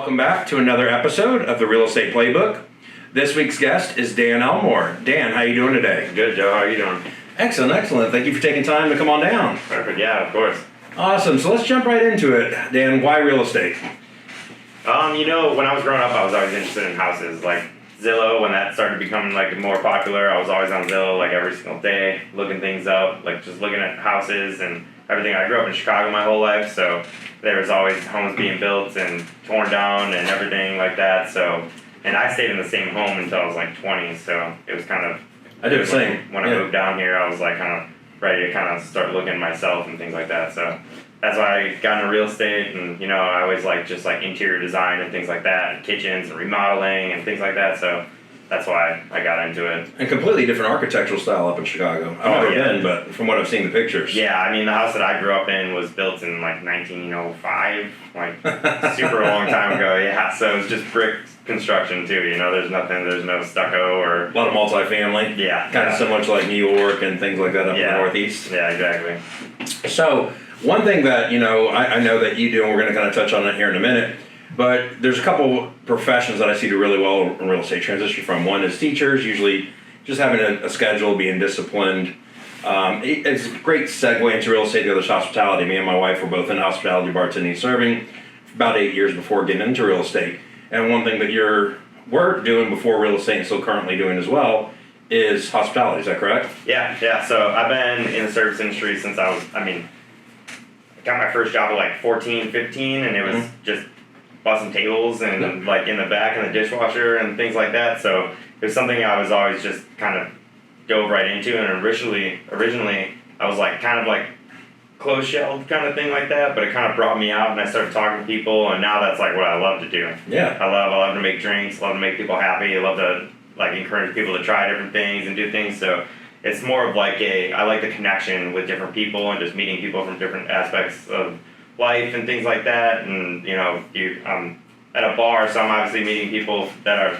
Welcome back to another episode of the Real Estate Playbook. This week's guest is Dan Elmore. Dan, how you doing today? Good, Joe. How are you doing? Excellent, excellent. Thank you for taking time to come on down. Perfect. Yeah, of course. Awesome. So let's jump right into it. Dan, why real estate? When I was growing up, I was always interested in houses. Like Zillow, when that started becoming like more popular, I was always on Zillow like every single day, looking things up, like just looking at houses and everything. I grew up in Chicago my whole life, so there was always homes being built and torn down and everything like that. So, and I stayed in the same home until I was like 20, so it was kind of. I did the same. When I moved down here, I was like kind of ready to kind of start looking at myself and things like that. So that's why I got into real estate, and I always like just like interior design and things like that, and kitchens and remodeling and things like that. So that's why I got into it. And completely different architectural style up in Chicago. I've never been, but from what I've seen the pictures. Yeah, I mean the house that I grew up in was built in like 1905, like super long time ago. Yeah, so it's just brick construction too. There's no stucco or a lot of multifamily. Yeah, kind of similar to like New York and things like that up in the Northeast. Yeah, exactly. So one thing that I know that you do, and we're going to kind of touch on it here in a minute. But there's a couple professions that I see do really well in real estate transition from. One is teachers, usually just having a schedule, being disciplined. It's a great segue into real estate. The other is hospitality. Me and my wife were both in hospitality, bartending, serving for about 8 years before getting into real estate. And one thing that we're doing before real estate and still currently doing as well is hospitality. Is that correct? Yeah. So I've been in the service industry since I got my first job at like 14, 15, and it was just busting tables and like in the back in the dishwasher and things like that. So it was something I was always just kind of dove right into. And originally I was like kind of like closed shelled kind of thing like that, but it kind of brought me out and I started talking to people, and now that's like what I love to do. Yeah. I love to make drinks, love to make people happy, I love to like encourage people to try different things and do things. So it's more of like I like the connection with different people and just meeting people from different aspects of life and things like that. And I'm at a bar, so I'm obviously meeting people that are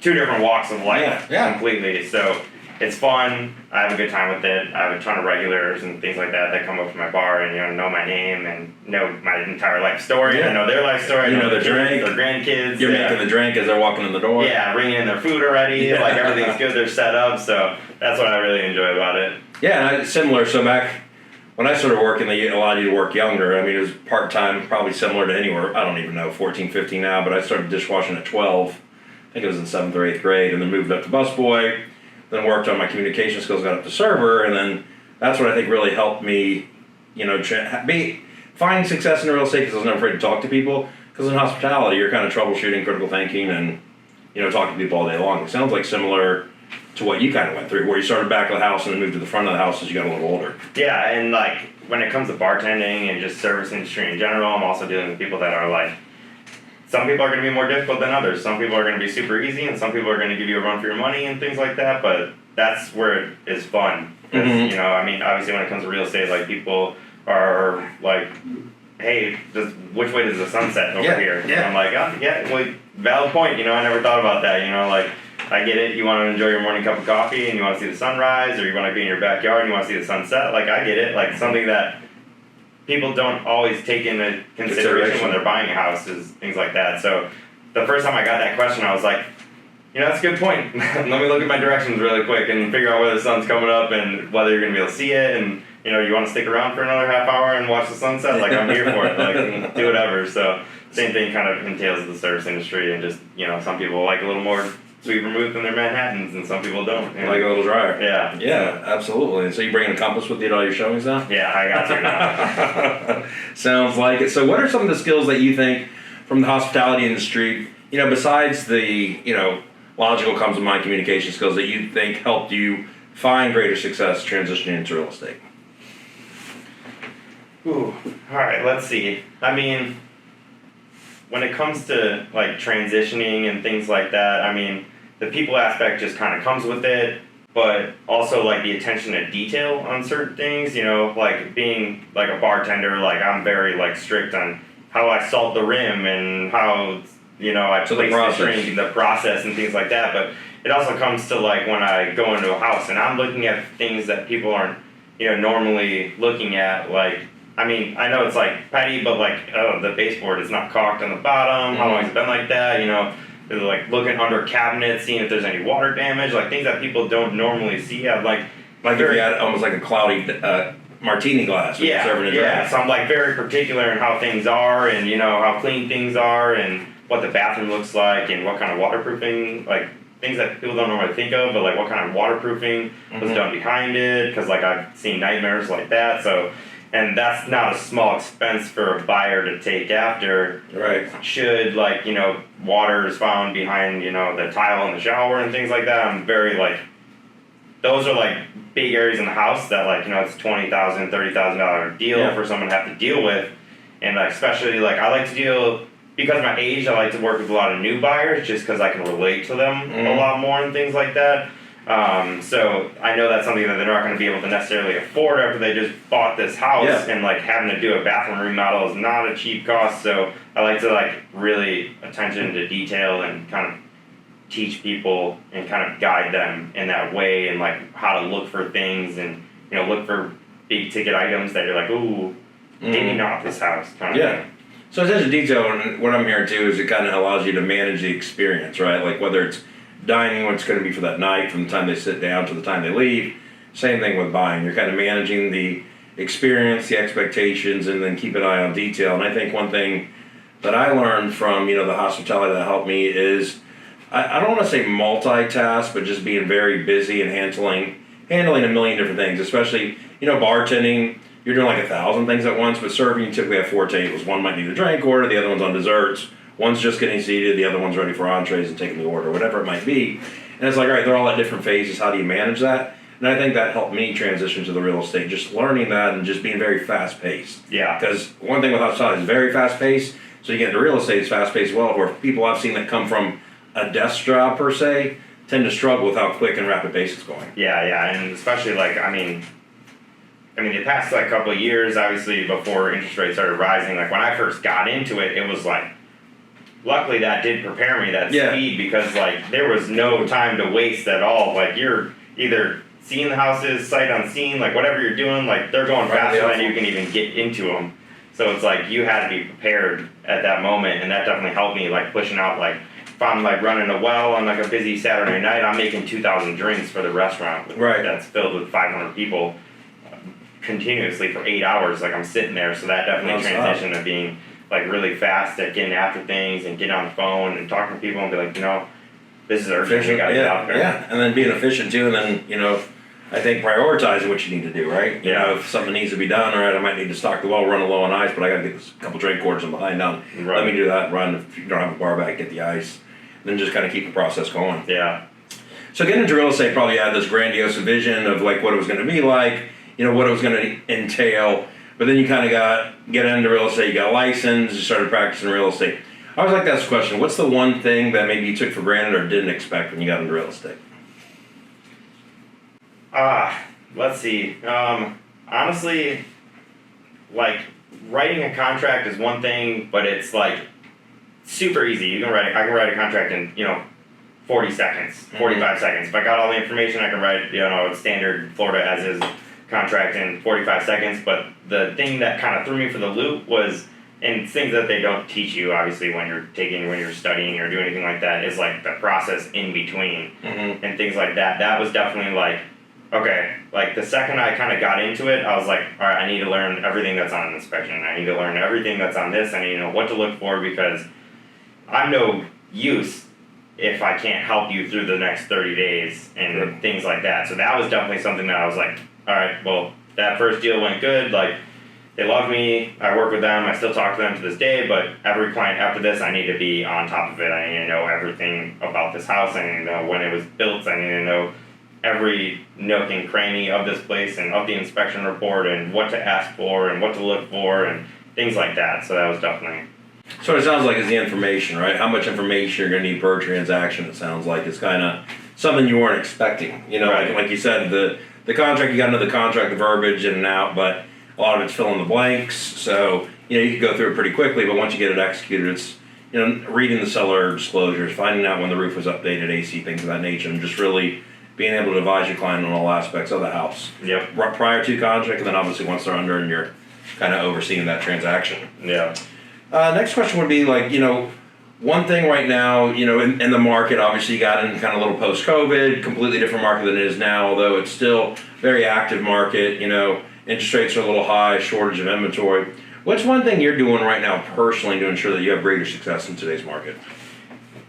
two different walks of life completely. So it's fun. I have a good time with it. I have a ton of regulars and things like that come up to my bar and know my name and know my entire life story. Yeah. I know their life story. You know their drink, their grandkids. You're making the drink as they're walking in the door. Yeah, bringing in their food already. Yeah. Like everything's good. They're set up. So that's what I really enjoy about it. Yeah, and similar. So back when I started working, they allowed you to work younger. I mean, it was part-time, probably similar to anywhere. I don't even know, 14, 15 now, but I started dishwashing at 12. I think it was in 7th or 8th grade, and then moved up to busboy, then worked on my communication skills, got up to server, and then that's what I think really helped me, find success in real estate because I was never afraid to talk to people. Because in hospitality, you're kind of troubleshooting, critical thinking, and, talking to people all day long. It sounds like similar to what you kind of went through, where you started back of the house and then moved to the front of the house as you got a little older. Yeah, and like when it comes to bartending and just service industry in general, I'm also dealing with people that are like, some people are going to be more difficult than others. Some people are going to be super easy, and some people are going to give you a run for your money and things like that. But that's where it is fun. Because, obviously when it comes to real estate, like people are like, hey, which way does the sun set over here? Yeah. And I'm like, valid point. I never thought about that. I get it. You want to enjoy your morning cup of coffee and you want to see the sunrise, or you want to be in your backyard and you want to see the sunset. Like, I get it. Like, something that people don't always take into consideration when they're buying a house is things like that. So the first time I got that question, I was like, that's a good point. Let me look at my directions really quick and figure out where the sun's coming up and whether you're going to be able to see it. And, you want to stick around for another half hour and watch the sunset? Like, I'm here for it. Like, do whatever. So same thing kind of entails the service industry, and just, some people like a little more sweet vermouth in their Manhattans, and some people don't. Like a little drier. Yeah. Yeah, absolutely. So you bring a compass with you to all your showings now? Yeah, I got to now. Sounds like it. So what are some of the skills that you think from the hospitality industry, besides the, logical comes to mind communication skills, that you think helped you find greater success transitioning into real estate? Ooh, all right, let's see. I mean, when it comes to like transitioning and things like that, the people aspect just kind of comes with it, but also like the attention to detail on certain things, like being like a bartender, like I'm very like strict on how I salt the rim and how, I place the drink, the process and things like that. But it also comes to like when I go into a house and I'm looking at things that people aren't, normally looking at, like I mean, I know it's like petty, but like, oh, the baseboard is not caulked on the bottom. How long has it been like that? You know, they're like looking under cabinets, seeing if there's any water damage, like things that people don't normally see. I'd like Like if you had almost like a cloudy martini glass when you're serving a drink. Yeah, so I'm like very particular in how things are and, you know, how clean things are and what the bathroom looks like and what kind of waterproofing, like things that people don't normally think of, but like what kind of waterproofing was done behind it, because like I've seen nightmares like that. So, and that's not a small expense for a buyer to take after. Right. Should like, you know, water is found behind, you know, the tile in the shower and things like that, I'm very like, those are like big areas in the house that like, you know, it's $20,000, $30,000 deal for someone to have to deal with. And like, especially like I like to deal, because of my age, I like to work with a lot of new buyers just because I can relate to them a lot more and things like that. So I know that's something that they're not going to be able to necessarily afford after they just bought this house, and like having to do a bathroom remodel is not a cheap cost. So I like to like really attention to detail and kind of teach people and kind of guide them in that way, and like how to look for things and, you know, look for big ticket items that you're like, ooh, maybe not this house kind of thing. So attention to detail, and what I'm hearing too is it kind of allows you to manage the experience, right? Like whether it's dining, what it's going to be for that night, from the time they sit down to the time they leave. Same thing with buying. You're kind of managing the experience, the expectations, and then keep an eye on detail. And I think one thing that I learned from, you know, the hospitality that helped me is, I don't want to say multitask, but just being very busy and handling a million different things, especially, you know, bartending. You're doing like 1,000 things at once, but serving, you typically have 4 tables. One might need a drink order, the other one's on desserts. One's just getting seated, the other one's ready for entrees and taking the order, whatever it might be. And it's like, all right, they're all at different phases. How do you manage that? And I think that helped me transition to the real estate, just learning that and just being very fast paced. Yeah. Because one thing with hospitality is very fast paced. So you get into real estate, it's fast paced as well, where people I've seen that come from a desk job per se tend to struggle with how quick and rapid pace it's going. Yeah, and especially like, I mean, the past like couple of years, obviously before interest rates started rising, like when I first got into it, it was like, luckily that did prepare me, that speed, because like there was no time to waste at all. Like you're either seeing the houses sight unseen, like whatever you're doing, like they're going faster than you can even get into them. So it's like you had to be prepared at that moment, and that definitely helped me, like pushing out, like if I'm like running a well on like a busy Saturday night, I'm making 2,000 drinks for the restaurant that's filled with 500 people continuously for 8 hours. Like I'm sitting there, so that definitely transitioned to being like really fast at getting after things and getting on the phone and talking to people and be like, you know, this is urgent, you gotta get out there. Yeah, and then being efficient too, and then, you know, I think prioritizing what you need to do, right? You know, if something needs to be done, all right, I might need to stock the well, run a low on ice, but I gotta get a couple drink orders I'm behind on. Let me do that, run. If you don't have a bar back, get the ice. And then just kind of keep the process going. Yeah. So getting into real estate, probably had this grandiose vision of like what it was gonna be like, you know, what it was gonna entail. But then you kind of get into real estate, you got a license, you started practicing real estate. I always like to ask the question, what's the one thing that maybe you took for granted or didn't expect when you got into real estate? Let's see. Honestly, like writing a contract is one thing, but it's like super easy. I can write a contract in, you know, 40 seconds, 45 seconds. If I got all the information, I can write, you know, standard Florida as is contract in 45 seconds. But the thing that kind of threw me for the loop was, and things that they don't teach you, obviously, when you're studying or doing anything like that, is like the process in between and things like that. That was definitely like, okay, like the second I kind of got into it, I was like, all right, I need to learn everything that's on an inspection. I need to learn everything that's on this. I need to know what to look for, because I'm no use if I can't help you through the next 30 days and things like that. So that was definitely something that I was like, all right, well, that first deal went good. Like, they love me. I work with them. I still talk to them to this day. But every client after this, I need to be on top of it. I need to know everything about this house. I need to know when it was built. I need to know every nook and cranny of this place and of the inspection report and what to ask for and what to look for and things like that. So that was definitely... So it sounds like it's the information, right? How much information you're going to need per transaction, it sounds like. It's kind of something you weren't expecting. You know, like you said, the contract, you got into the contract, the verbiage in and out, but a lot of it's fill in the blanks. So, you know, you can go through it pretty quickly, but once you get it executed, it's, you know, reading the seller disclosures, finding out when the roof was updated, AC, things of that nature, and just really being able to advise your client on all aspects of the house. Yep. Prior to contract, and then obviously once they're under and you're kind of overseeing that transaction. Yeah. Next question would be like, one thing right now, in the market, obviously you got in kind of a little post-COVID, completely different market than it is now, although it's still very active market, interest rates are a little high, shortage of inventory. What's one thing you're doing right now personally to ensure that you have greater success in today's market?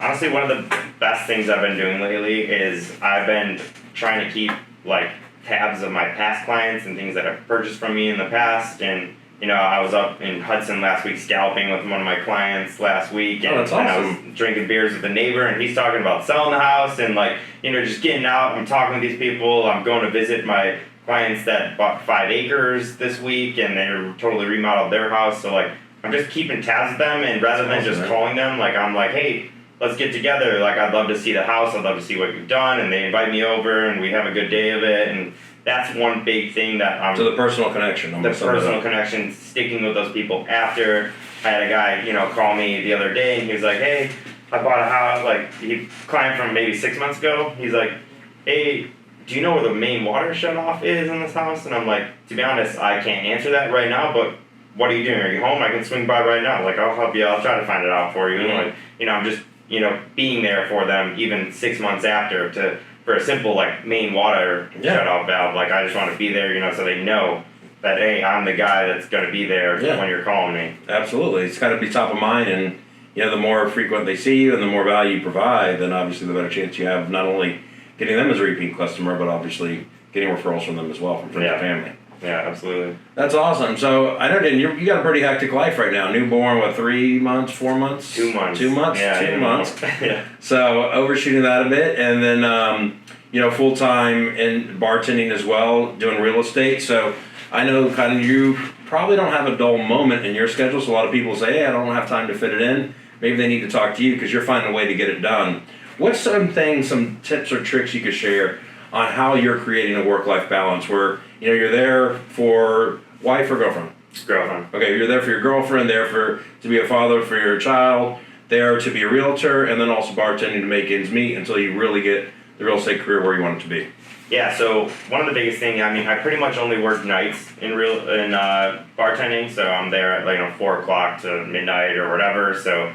Honestly, one of the best things I've been doing lately is I've been trying to keep like tabs of my past clients and things that have purchased from me in the past. And I was up in Hudson last week scalping with one of my clients last week, and, that's awesome. And I was drinking beers with the neighbor, and he's talking about selling the house and just getting out. I'm talking with these people. I'm going to visit my clients that bought 5 acres this week, and they're totally remodeled their house. So I'm just keeping tabs with them, and rather than just calling them, I'm like, hey, let's get together. I'd love to see the house. I'd love to see what you've done, and they invite me over, and we have a good day of it. And that's one big thing that I'm. So the personal connection. The personal connection, sticking with those people after. I had a guy, call me the other day, and he was like, hey, I bought a house. He climbed from maybe 6 months ago. He's like, hey, do you know where the main water shut off is in this house? And I'm like, to be honest, I can't answer that right now, but what are you doing? Are you home? I can swing by right now. I'll help you. I'll try to find it out for you. Mm-hmm. And I'm just, being there for them even 6 months after for a simple main water shut off valve. I just want to be there, so they know that, hey, I'm the guy that's going to be there when you're calling me. Absolutely. It's got to be top of mind, and the more frequent they see you and the more value you provide, then obviously the better chance you have not only getting them as a repeat customer, but obviously getting referrals from them as well, from friends and family. Yeah, absolutely. That's awesome. So I know, Dan, you got a pretty hectic life right now. Newborn, 3 months, 4 months? 2 months. 2 months? Yeah, 2 months. Yeah. So overshooting that a bit, and then full-time in bartending as well, doing real estate. So I know kind of you probably don't have a dull moment in your schedule, so a lot of people say, hey, I don't have time to fit it in. Maybe they need to talk to you because you're finding a way to get it done. What's some tips or tricks you could share on how you're creating a work-life balance where, you're there for wife or girlfriend? Girlfriend. Okay, you're there for your girlfriend, to be a father for your child, there to be a realtor, and then also bartending to make ends meet until you really get the real estate career where you want it to be. Yeah, so one of the biggest things, I pretty much only work nights in bartending, so I'm there at 4 o'clock to midnight or whatever, so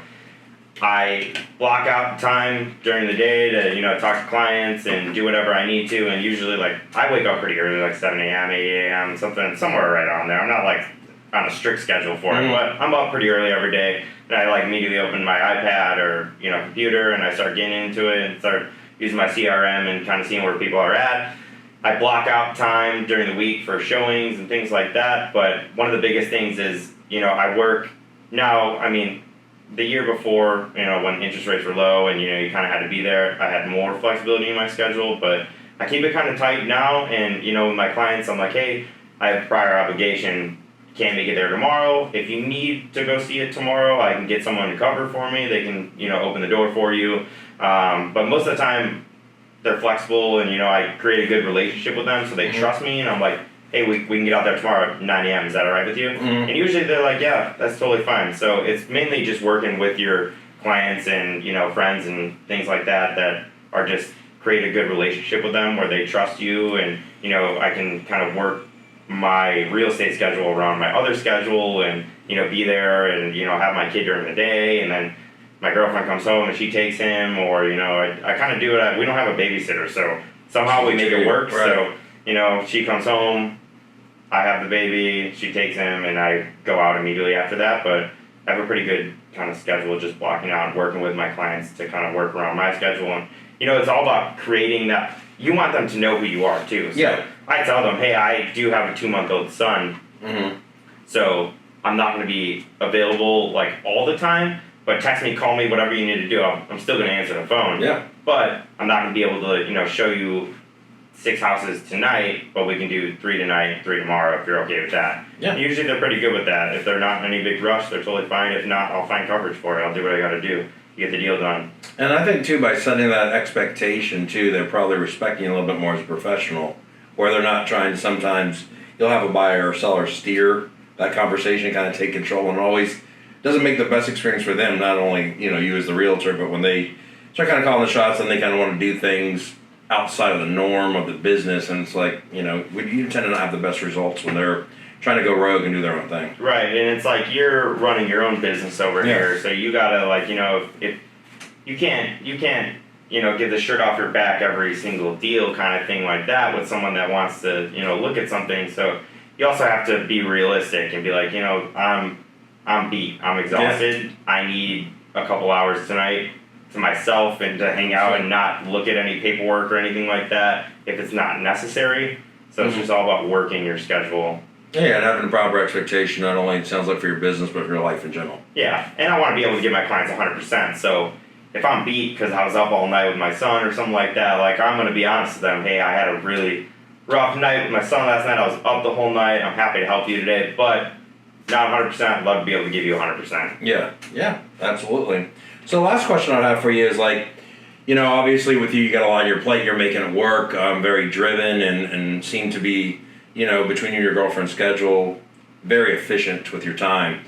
I block out time during the day to, talk to clients and do whatever I need to, and usually, I wake up pretty early, 7 a.m., 8 a.m., somewhere right on there. I'm not, on a strict schedule for it, but I'm up pretty early every day, and I, immediately open my iPad or, computer, and I start getting into it and start using my CRM and kind of seeing where people are at. I block out time during the week for showings and things like that, but one of the biggest things is, I work now, the year before, when interest rates were low and, you kind of had to be there, I had more flexibility in my schedule, but I keep it kind of tight now, and, with my clients, I'm like, hey, I have prior obligation, can't make it there tomorrow. If you need to go see it tomorrow, I can get someone to cover for me. They can, open the door for you. But most of the time, they're flexible, and, I create a good relationship with them, so they trust me, and I'm like, hey, we can get out there tomorrow at 9 a.m., is that alright with you? And usually they're like, yeah, that's totally fine. So it's mainly just working with your clients and, friends and things like that are just create a good relationship with them where they trust you, and, I can kind of work my real estate schedule around my other schedule and, be there and, have my kid during the day, and then my girlfriend comes home and she takes him, or, I kind of do it. We don't have a babysitter, so somehow we make it work. Right. So, she comes home, I have the baby, she takes him, and I go out immediately after that. But I have a pretty good kind of schedule, just blocking out and working with my clients to kind of work around my schedule. And, it's all about creating that. You want them to know who you are, too. So I tell them, hey, I do have a 2-month-old son, so I'm not going to be available, all the time, but text me, call me, whatever you need to do. I'm still going to answer the phone. Yeah. But I'm not going to be able to, show you 6 houses tonight, but we can do 3 tonight, 3 tomorrow if you're okay with that. Yeah. Usually they're pretty good with that. If they're not in any big rush, they're totally fine. If not, I'll find coverage for it. I'll do what I got to do to get the deal done. And I think, too, by setting that expectation, too, they're probably respecting you a little bit more as a professional, where they're not trying to sometimes, you'll have a buyer or seller steer that conversation, kind of take control, and always doesn't make the best experience for them, not only, you as the realtor, but when they start kind of calling the shots and they kind of want to do things outside of the norm of the business, and it's like, you tend to not have the best results when they're trying to go rogue and do their own thing. Right, and it's like you're running your own business over here, so you gotta like, if you can't, give the shirt off your back every single deal kind of thing like that with someone that wants to, look at something. So you also have to be realistic and be like, I'm beat, I'm exhausted, I need a couple hours tonight to myself and to hang out and not look at any paperwork or anything like that if it's not necessary. So it's just all about working your schedule. Yeah, and having a proper expectation, not only it sounds like for your business, but for your life in general. Yeah, and I want to be able to give my clients 100%. So if I'm beat because I was up all night with my son or something like that, like I'm going to be honest with them, hey, I had a really rough night with my son last night, I was up the whole night, I'm happy to help you today, but not 100%, I'd love to be able to give you 100%. Yeah, absolutely. So the last question I have for you is like, obviously with you got a lot on your plate, you're making it work, very driven and seem to be, between you and your girlfriend's schedule, very efficient with your time.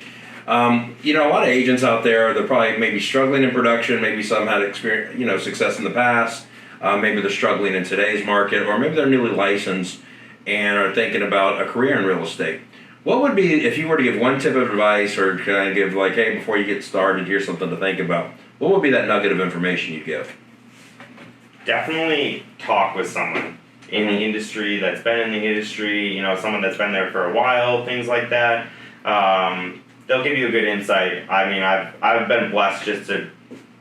A lot of agents out there, they're probably maybe struggling in production, maybe some had experience, success in the past, maybe they're struggling in today's market, or maybe they're newly licensed and are thinking about a career in real estate. What would be, if you were to give one tip of advice or kind of give like, hey, before you get started, here's something to think about, what would be that nugget of information you'd give? Definitely talk with someone in the industry that's been in the industry, someone that's been there for a while, things like that. They'll give you a good insight. I mean, I've been blessed just to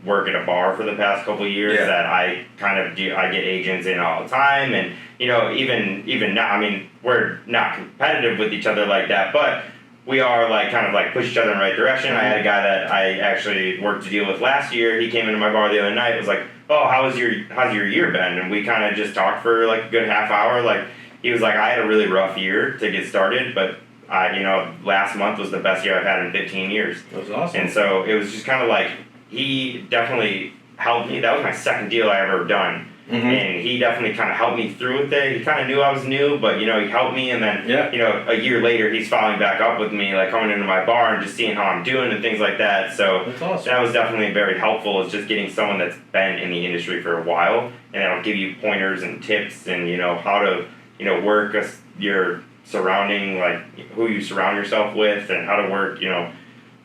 work at a bar for the past couple of years that I kind of do. I get agents in all the time, and even now, I mean, we're not competitive with each other like that, but we are like kind of like push each other in the right direction. I had a guy that I actually worked a deal with last year. He came into my bar the other night. Was like, "Oh, how's your year been?" And we kind of just talked for like a good half hour. Like he was like, "I had a really rough year to get started, but last month was the best year I've had in 15 years." That's awesome. And so it was just kind of like he definitely helped me. That was my second deal I ever done. And he definitely kind of helped me through with it. He kind of knew I was new, but he helped me. And then a year later, he's following back up with me, like coming into my bar and just seeing how I'm doing and things like that. So that's awesome. That was definitely very helpful. Is just getting someone that's been in the industry for a while, and that'll give you pointers and tips and how to work your surrounding, like who you surround yourself with, and how to work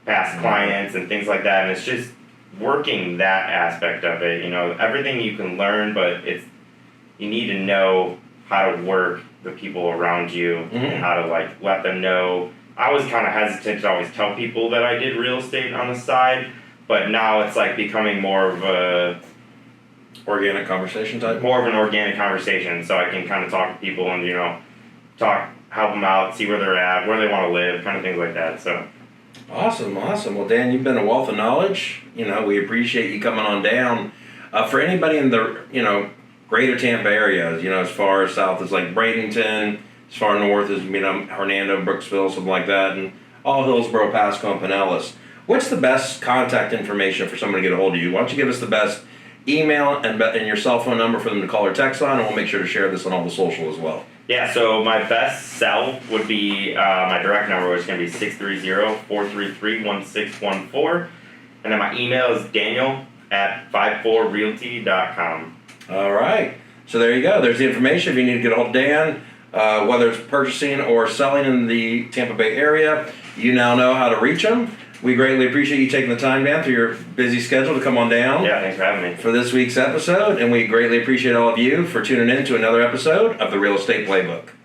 past clients and things like that. And it's just working that aspect of it, everything you can learn, but you need to know how to work the people around you and how to like let them know. I was kind of hesitant to always tell people that I did real estate on the side, but now it's like becoming more of a organic conversation type? More of an organic conversation, so I can kind of talk to people and help them out, see where they're at, where they want to live, kind of things like that. So Awesome. Well, Dan, you've been a wealth of knowledge. We appreciate you coming on down. For anybody in the, greater Tampa area, as far as south as like Bradenton, as far north as, Hernando, Brooksville, something like that, and all Hillsborough, Pasco, and Pinellas. What's the best contact information for someone to get a hold of you? Why don't you give us the best email and your cell phone number for them to call or text on, and we'll make sure to share this on all the social as well. Yeah, so my best cell would be my direct number, which is going to be 630-433-1614. And then my email is daniel@54realty.com. All right. So there you go. There's the information. If you need to get a hold of Dan, whether it's purchasing or selling in the Tampa Bay area, you now know how to reach him. We greatly appreciate you taking the time, Dan, through your busy schedule to come on down. Yeah, thanks for having me. For this week's episode, and we greatly appreciate all of you for tuning in to another episode of the Real Estate Playbook.